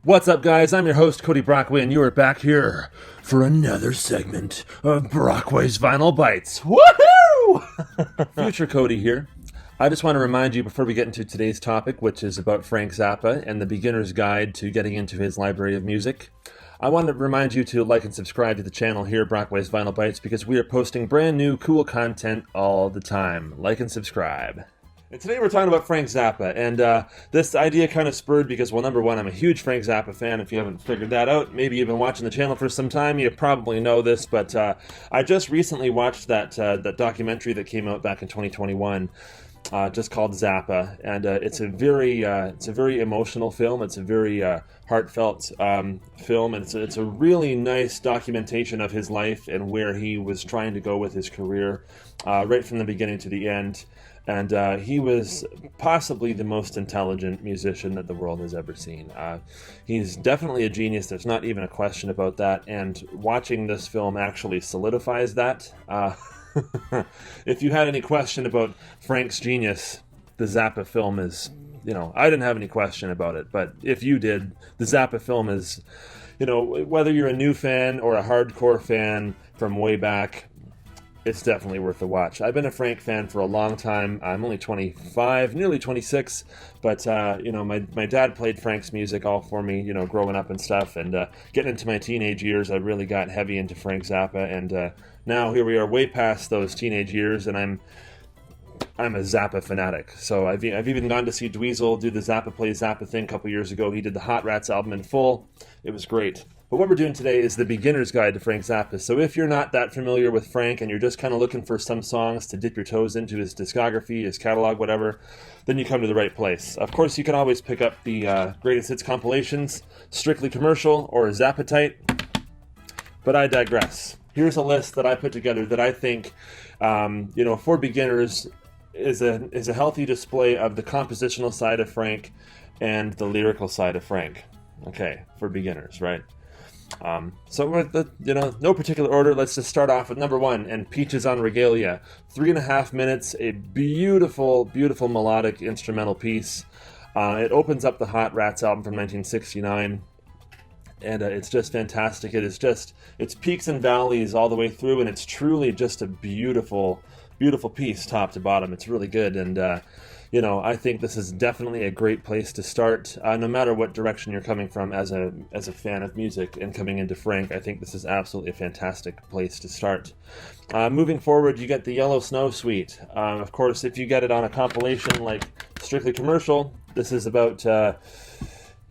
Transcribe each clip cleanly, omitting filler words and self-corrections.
What's up, guys? I'm your host, Cody Brockway, and you are back here for another segment of Brockway's Vinyl Bites. Woohoo! Future Cody here. I just want to remind you before we get into today's topic, which is about Frank Zappa and the beginner's guide to getting into his library of music. I want to remind you to like and subscribe to the channel here, Brockway's Vinyl Bites, because we are posting brand new cool content all the time. Like and subscribe. And today we're talking about Frank Zappa, and this idea kind of spurred because, well, number one, I'm a huge Frank Zappa fan. If you haven't figured that out, maybe you've been watching the channel for some time, you probably know this, but I just recently watched that documentary that came out back in 2021, just called Zappa, and it's a very emotional film. It's a very heartfelt film, and it's a really nice documentation of his life and where he was trying to go with his career, right from the beginning to the end. And he was possibly the most intelligent musician that the world has ever seen. He's definitely a genius. There's not even a question about that. And watching this film actually solidifies that. If you had any question about Frank's genius, the Zappa film is, I didn't have any question about it. But if you did, the Zappa film is, whether you're a new fan or a hardcore fan from way back, it's definitely worth a watch. I've been a Frank fan for a long time. I'm only 25, nearly 26, but my dad played Frank's music all for me, growing up and stuff, and getting into my teenage years, I really got heavy into Frank Zappa, and now here we are way past those teenage years, and I'm a Zappa fanatic. So I've even gone to see Dweezil do the Zappa Plays Zappa thing a couple years ago. He did the Hot Rats album in full. It was great. But what we're doing today is the beginner's guide to Frank Zappa. So if you're not that familiar with Frank and you're just kind of looking for some songs to dip your toes into his discography, his catalog, whatever, then you come to the right place. Of course, you can always pick up the Greatest Hits compilations, Strictly Commercial, or Zappatite. But I digress. Here's a list that I put together that I think, for beginners, is a healthy display of the compositional side of Frank and the lyrical side of Frank. Okay, for beginners, right? So with no particular order, let's just start off with number one, and Peaches on Regalia. 3.5 minutes, a beautiful, beautiful melodic instrumental piece. It opens up the Hot Rats album from 1969, and it's just fantastic. It's peaks and valleys all the way through, and it's truly just a beautiful, beautiful piece top to bottom. It's really good, and I think this is definitely a great place to start, no matter what direction you're coming from as a fan of music and coming into Frank. I think this is absolutely a fantastic place to start. Moving forward, you get the Yellow Snow Suite. Of course, if you get it on a compilation like Strictly Commercial, this is about,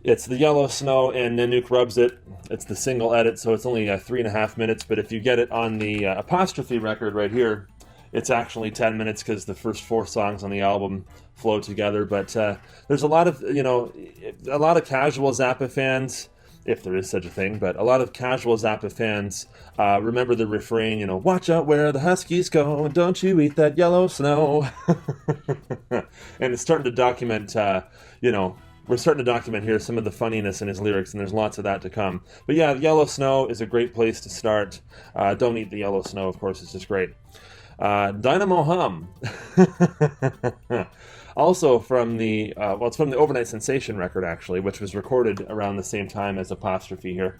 it's the Yellow Snow and Nanook Rubs It. It's the single edit, so it's only 3.5 minutes, but if you get it on the Apostrophe record right here, it's actually 10 minutes because the first 4 songs on the album flow together. But there's a lot of casual Zappa fans, if there is such a thing, but a lot of casual Zappa fans remember the refrain, watch out where the Huskies go, and don't you eat that yellow snow. And it's starting to document, we're starting to document here some of the funniness in his lyrics, and there's lots of that to come. But yeah, Yellow Snow is a great place to start. Don't eat the yellow snow, of course, it's just great. Dynamo Hum. Also from the, it's from the Overnight Sensation record, actually, which was recorded around the same time as Apostrophe here.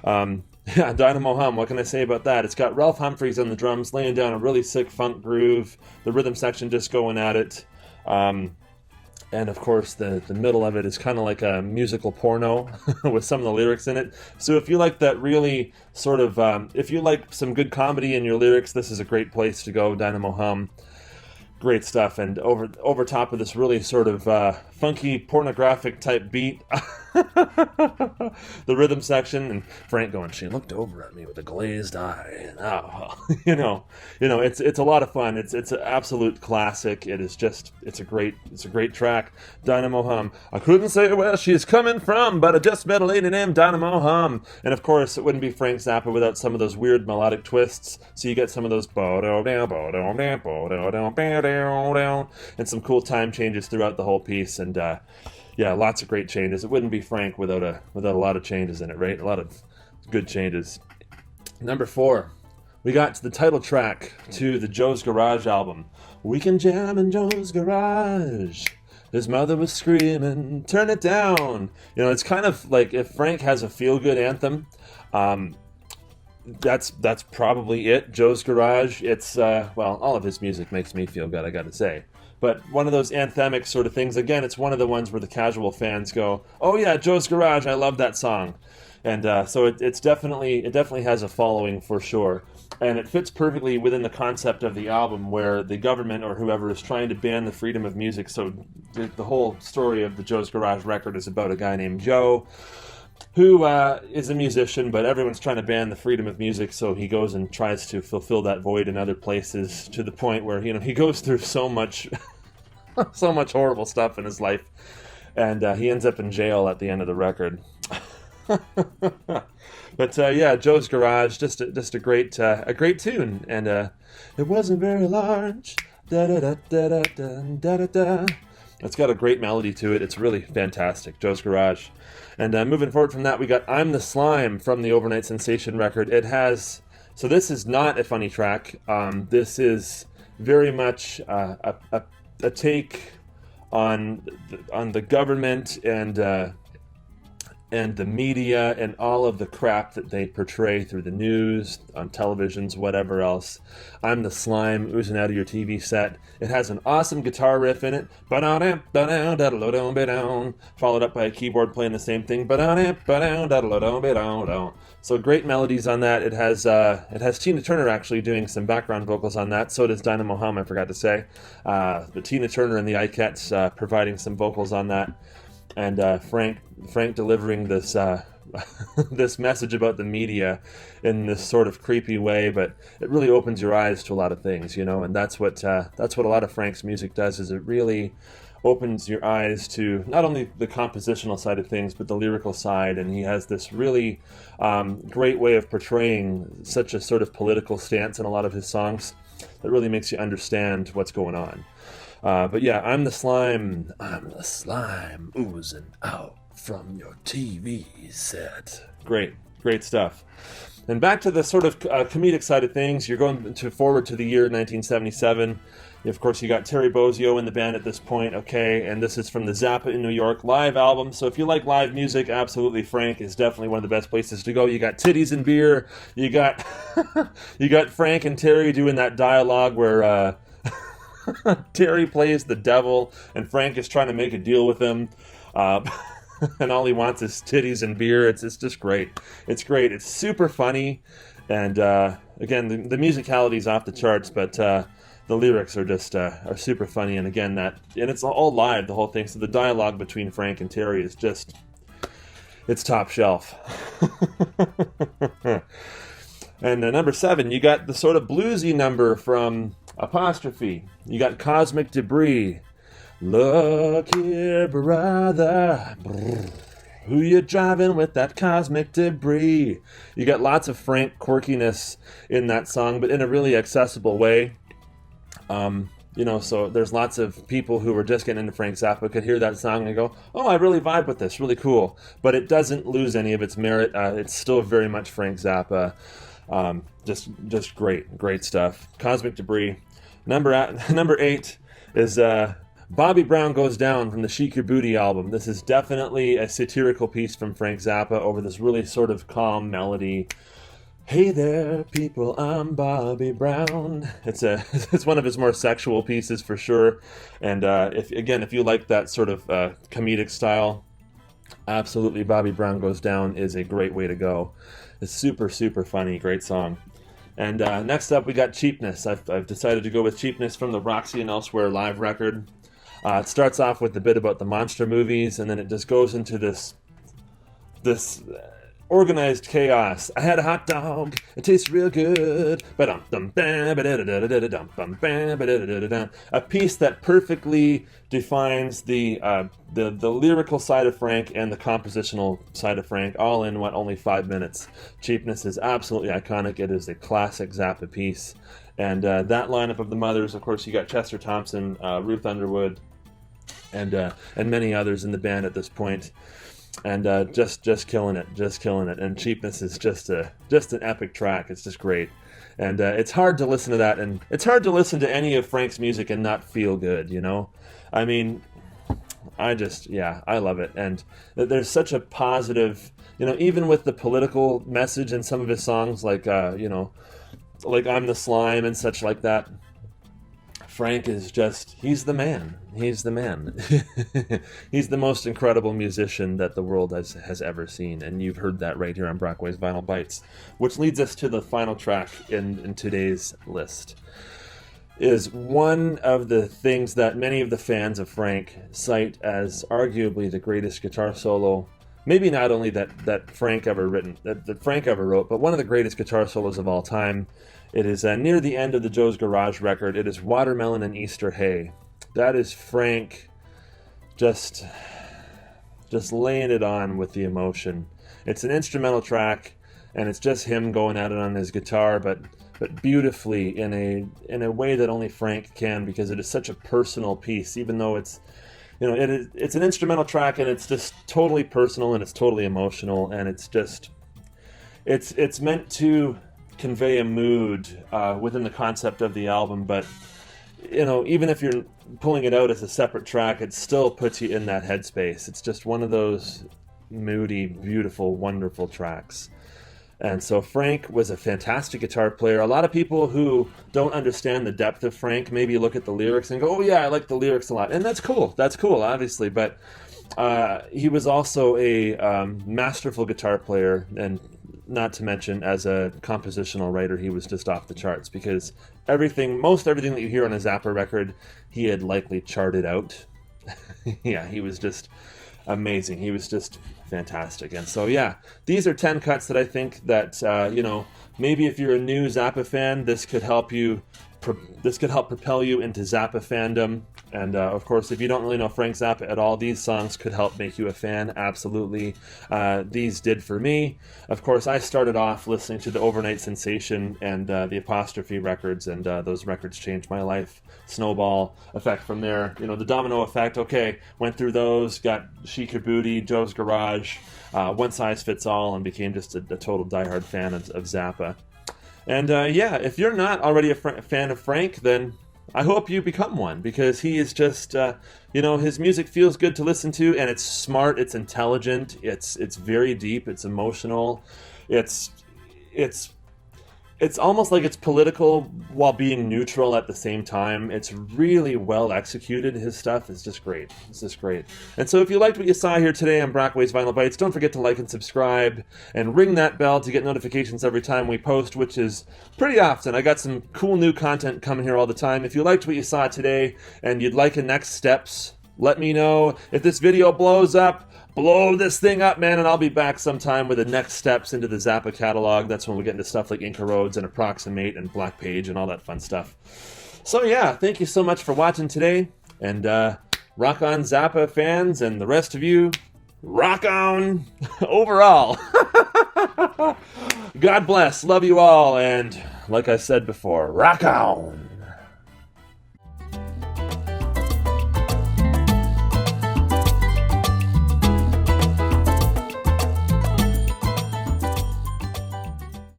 Dynamo Hum, what can I say about that? It's got Ralph Humphreys on the drums, laying down a really sick funk groove, the rhythm section just going at it. And of course, the middle of it is kind of like a musical porno with some of the lyrics in it. So if you like that really sort of, if you like some good comedy in your lyrics, this is a great place to go, Dynamo Hum. Great stuff. And over top of this really sort of funky pornographic type beat, the rhythm section, and Frank going, she looked over at me with a glazed eye. Oh, it's a lot of fun. It's an absolute classic. It's a great track. Dynamo Hum. I couldn't say where she's coming from, but I just met a lady named Dynamo Hum. And of course, it wouldn't be Frank Zappa without some of those weird melodic twists. So you get some of those and some cool time changes throughout the whole piece, and lots of great changes. It wouldn't be Frank without a lot of changes in it, right? A lot of good changes. Number 4, we got to the title track to the Joe's Garage album. We can jam in Joe's Garage. His mother was screaming, turn it down. You know, it's kind of like if Frank has a feel-good anthem, that's probably it. Joe's Garage, it's, well, all of his music makes me feel good, I gotta say. But one of those anthemic sort of things, again, it's one of the ones where the casual fans go, oh yeah, Joe's Garage, I love that song. And so it definitely has a following for sure. And it fits perfectly within the concept of the album where the government or whoever is trying to ban the freedom of music. So the whole story of the Joe's Garage record is about a guy named Joe who is a musician, but everyone's trying to ban the freedom of music, so he goes and tries to fulfill that void in other places to the point where, you know, he goes through so much so much horrible stuff in his life, and he ends up in jail at the end of the record. But yeah, Joe's Garage, just a great tune, and it wasn't very large. Da da da da da da da da. It's got a great melody to it. It's really fantastic, Joe's Garage. And moving forward from that, we got I'm the Slime from the Overnight Sensation record. It has, so this is not a funny track. This is very much a take on the government and the media and all of the crap that they portray through the news, on televisions, whatever else. I'm the Slime oozing out of your TV set. It has an awesome guitar riff in it, followed up by a keyboard playing the same thing. So great melodies on that. It has Tina Turner actually doing some background vocals on that. So does Dynamo Hum, I forgot to say. But Tina Turner and the Ikettes providing some vocals on that. And Frank delivering this this message about the media in this sort of creepy way, but it really opens your eyes to a lot of things, you know. And that's what a lot of Frank's music does, is it really opens your eyes to not only the compositional side of things, but the lyrical side. And he has this really great way of portraying such a sort of political stance in a lot of his songs that really makes you understand what's going on. But yeah, I'm the slime oozing out from your TV set. Great stuff. And back to the sort of comedic side of things, you're going forward to the year 1977. Of course, you got Terry Bozzio in the band at this point, okay, and this is from the ZAPPA in New York live album. So if you like live music, absolutely, Frank is definitely one of the best places to go. You got titties and beer. You got you got Frank and Terry doing that dialogue where Terry plays the devil, and Frank is trying to make a deal with him, and all he wants is titties and beer. It's just great. It's great. It's super funny, and again, the musicality is off the charts, but the lyrics are just are super funny. And again, and it's all live, the whole thing. So the dialogue between Frank and Terry is just, it's top shelf. And number 7, you got the sort of bluesy number from Apostrophe. You got Cosmic Debris. Look here, brother. Who you driving with that cosmic debris? You got lots of Frank quirkiness in that song, but in a really accessible way. You know, so there's lots of people who were just getting into Frank Zappa could hear that song and go, oh, I really vibe with this, really cool. But it doesn't lose any of its merit. It's still very much Frank Zappa. Just great stuff. Cosmic Debris. Number 8 is Bobby Brown Goes Down from the Chic Your Booty album. This is definitely a satirical piece from Frank Zappa over this really sort of calm melody. Hey there, people, I'm Bobby Brown. It's one of his more sexual pieces for sure. And if you like that sort of comedic style, absolutely, Bobby Brown Goes Down is a great way to go. It's super funny, great song. And next up, we got Cheapness. I've decided to go with Cheapness from the Roxy and Elsewhere live record. It starts off with a bit about the monster movies, and then it just goes into this organized chaos. I had a hot dog. It tastes real good. A piece that perfectly defines the lyrical side of Frank and the compositional side of Frank, all in only 5 minutes. Cheapness is absolutely iconic. It is a classic Zappa piece. And that lineup of the Mothers, of course, you got Chester Thompson, Ruth Underwood, and many others in the band at this point. And just killing it. And Cheapness is just an epic track. It's just great. And it's hard to listen to that, and it's hard to listen to any of Frank's music and not feel good, you know? I mean, I love it. And there's such a positive, even with the political message in some of his songs, like, like I'm the Slime and such like that. Frank is just, he's the man. He's the man. He's the most incredible musician that the world has ever seen. And you've heard that right here on Brockway's Vinyl Bites. Which leads us to the final track in today's list. Is one of the things that many of the fans of Frank cite as arguably the greatest guitar solo. Maybe not only that Frank ever wrote, but one of the greatest guitar solos of all time. It is near the end of the Joe's Garage record. It is Watermelon and Easter Hay. That is Frank just laying it on with the emotion. It's an instrumental track, and it's just him going at it on his guitar, but beautifully in a way that only Frank can, because it is such a personal piece, even though it's it's an instrumental track, and it's just totally personal, and it's totally emotional, and it's meant to convey a mood within the concept of the album, but even if you're pulling it out as a separate track, it still puts you in that headspace. It's just one of those moody, beautiful, wonderful tracks. And so Frank was a fantastic guitar player. A lot of people who don't understand the depth of Frank maybe look at the lyrics and go, oh yeah, I like the lyrics a lot. And that's cool, obviously, but he was also a masterful guitar player, and not to mention, as a compositional writer, he was just off the charts, because most everything that you hear on a Zappa record, he had likely charted out. Yeah, he was just amazing. He was just fantastic. And so, yeah, these are 10 cuts that I think that, maybe if you're a new Zappa fan, this could help propel you into Zappa fandom. And of course, if you don't really know Frank Zappa at all, these songs could help make you a fan. Absolutely. These did for me. Of course, I started off listening to the Overnight Sensation and the Apostrophe records, and those records changed my life. Snowball effect from there. The domino effect, okay, went through those, got Chic Booty, Joe's Garage, One Size Fits All, and became just a total diehard fan of Zappa. And if you're not already a fan of Frank, then I hope you become one, because he is just, his music feels good to listen to, and it's smart, it's intelligent, it's very deep, it's emotional, it's almost like it's political while being neutral at the same time. It's really well executed. His stuff is just great. It's just great. And so if you liked what you saw here today on Brockway's Vinyl Bites, don't forget to like and subscribe and ring that bell to get notifications every time we post, which is pretty often. I got some cool new content coming here all the time. If you liked what you saw today and you'd like a next steps, let me know. If this video blows up, blow this thing up, man, and I'll be back sometime with the next steps into the Zappa catalog. That's when we get into stuff like Inca Roads and Approximate and Black Page and all that fun stuff. So yeah, thank you so much for watching today, and rock on Zappa fans, and the rest of you, rock on overall. God bless, love you all, and like I said before, rock on.